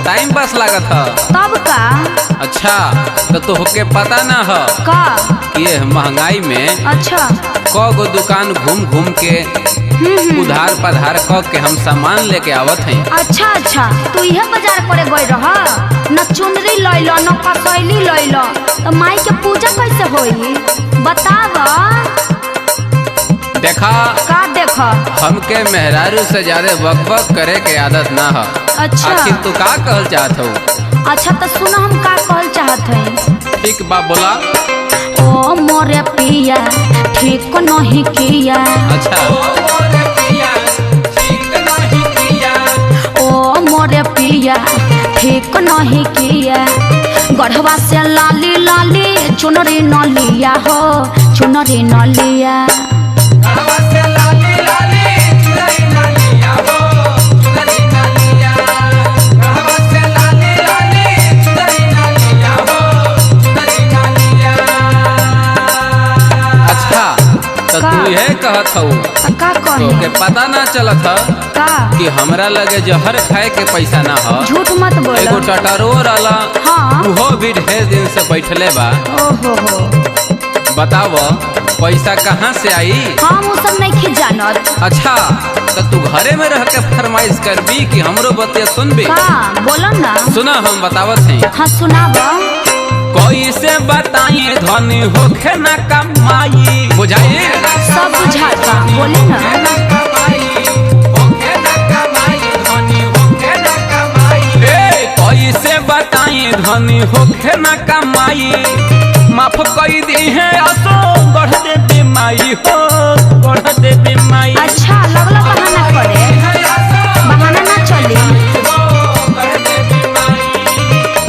Time pass लागत है। तब का? अच्छा तो तोहके पता ना है का ये महंगाई में अच्छा गो दुकान घूम घूम के उधार पधार क के हम सामान लेके आवत हैं। अच्छा अच्छा तू यह बाजार करे गई रह न चुनरी लैल न कसैली लैल तो माई के पूजा कैसे होई बताव। देखा का देख हमके मेहरारू से ज्यादा बकबक करे के आदत ना है। अच्छा आखिर तू का कहल चाहत हो? अच्छा तो सुनो हम का कहल चाहत हैं। ठीक बा बोला। ओ मोरे पिया ठीक नहीं किया। अच्छा ओ मोरे पिया ठीक नहीं किया गढ़वा से लाली लाली चुनरी न लिया हो चुनरी न लिया। तो तू यह कहत हो का तो के पता ना चलत है का कि हमरा लगे जहर खाए के पैसा ना हो। झूठ मत बोल। एगो टटरो रहला हाँ वो भी ढेर दिन से बैठले बा। ओहो हो बताव पैसा कहाँ से आई? हम वो सब नहीं जानत। अच्छा तो तू घरे में रह के फरमाइश करबी कि हमरो बतिया सुनबी? का बोलो ना। सुना हम बतावत हैं। हाँ सुनाब। कैसे बताइए धनी होखे ना कमाई बुझाई सब बुझाता बोले ना। कैसे बताइए धनी होखे ना कमाई माफ कई दी है असो बढ़ दे बीमाई हो बढ़ दे बीमाई। अच्छा लगला बहाना करे बहाना ना चली।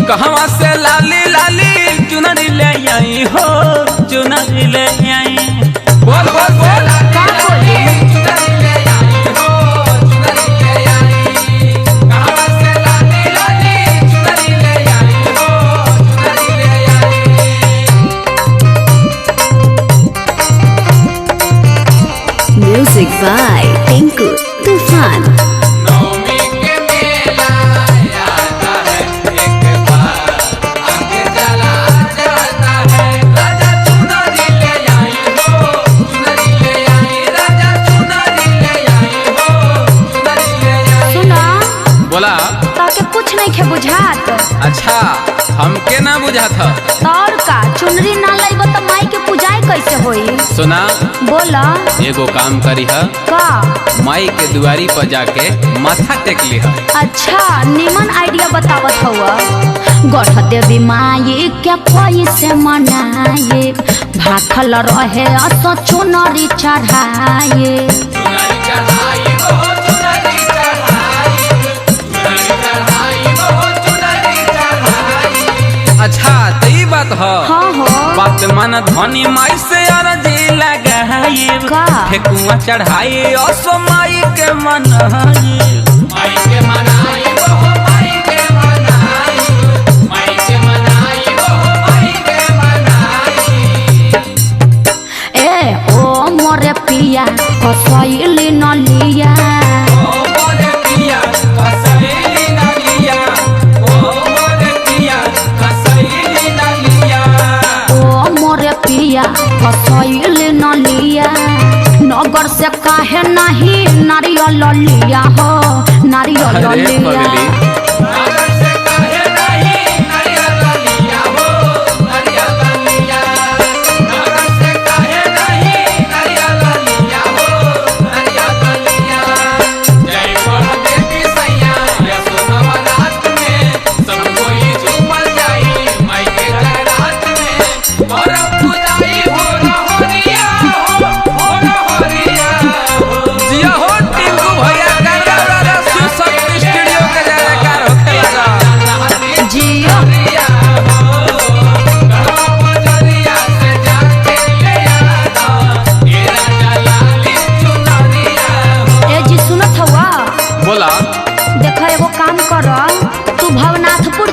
कहवा से लाली लाली चुनरी ले आई हो चुनरी ले आई। बोल बोल बोल का बोली? Music by Tinku Tufan। बोला ताके कुछ नहीं खे बुझात। अच्छा हमके ना बुझा था। और का चुनरी ना लाइब तो माई के पूजाई कैसे होई? सुना बोला एगो काम करी है का माई के दुआरी पर जाके माथा टेक ली है। अच्छा निमन आइडिया बतावत हुआ। गढ़ देवी माई क्या कैसे मनाए भाखल रहे असो चुनरी चढ़ाए। अच्छा तो ये बात है। हाँ हो बात मन धनी माई से अर्जी लगाई का ठेकुआ चढ़ाई असो माई के मनाई माई के मनाई वो माई के मनाई माई के मनाई वो माई के मनाई। ए ओ मोरे पिया कसैली न लिया। ओ मोरे पिया कसैली न लिया ओ मोरे पिया कसैली न लिया। ओ मोरे पिया कसैली न लिया नगर से काहे नहीं नारियल लिया हो नारियल लिया।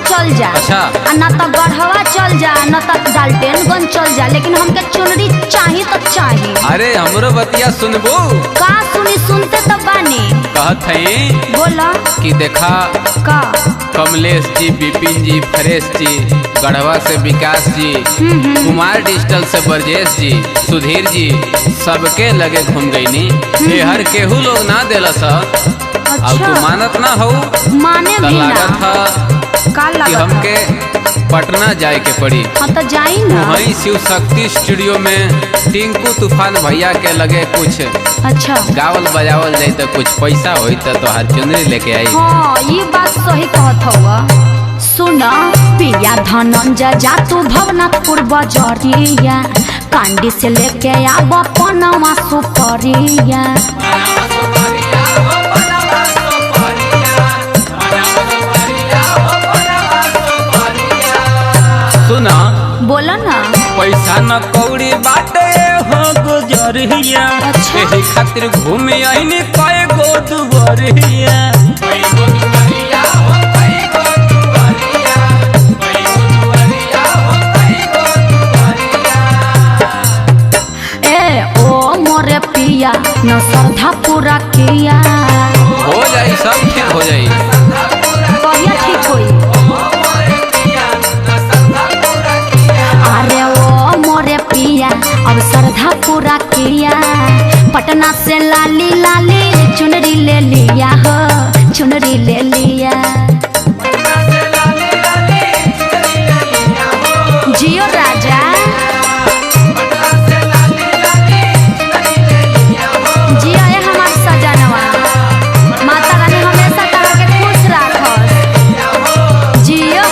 चल जा। अच्छा न तो गढ़वा चल जा न तो डाल्टनगंज चल जा, लेकिन हमके चुनरी चाहिए तो चाहिए। अरे हमरो बतिया सुनबो का सुनी? सुनते तो बानी। कहत हई बोला कि देखा का कमलेश जी, बिपिन जी, फरेश जी, गढ़वा से विकास जी, कुमार डिजिटल से ब्रजेश जी, सुधीर जी, सबके लगे घूम गईनी। हर केहू लोग ना दिलस। अब अच्छा तू मानत ना हो माने तो भी ना लागत था का कि लागत हमके पटना जाए के पड़ी। हाँ तो जाई ना। वहीं शिव शक्ति स्टूडियो में टिंकू तूफान भैया के लगे कुछ अच्छा गावल बजावल जाए तो कुछ पैसा होई तो हर चुनरी लेके आई। हाँ ये बात सही कहत हुआ। सुना पिया धनंजय जा तू भवनाथपुर बजरिया, कांडी से लेके आब पनवा सुपरिया। सुना बोला ना पैसा न कौड़ी बाटे हो गुजरिया, अच्छा। एही खातिर घूमे आईनी कई गो दुबरिया। ए ओ मोरे पिया न श्रद्धा पूरा किया। हो जाई सब ठीक हो जाई। कहिया ठीक होई? अरे ओ मोरे पिया अब श्रद्धा पूरा किया, पटना से लाली लाली चुनरी ले लिया हो, चुनरी ले लिया। जियो राजा जियो है हमार सजनवा, माता रानी हमेशा तरह के खुश राखस। जियो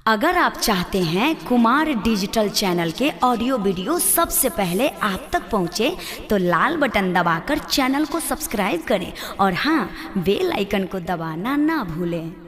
अगर आप चाहते हैं कुमार डिजिटल चैनल के ऑडियो वीडियो सबसे पहले आप तक पहुंचे तो लाल बटन दबाकर चैनल को सब्सक्राइब करें और हाँ बेल आइकन को दबाना ना भूलें।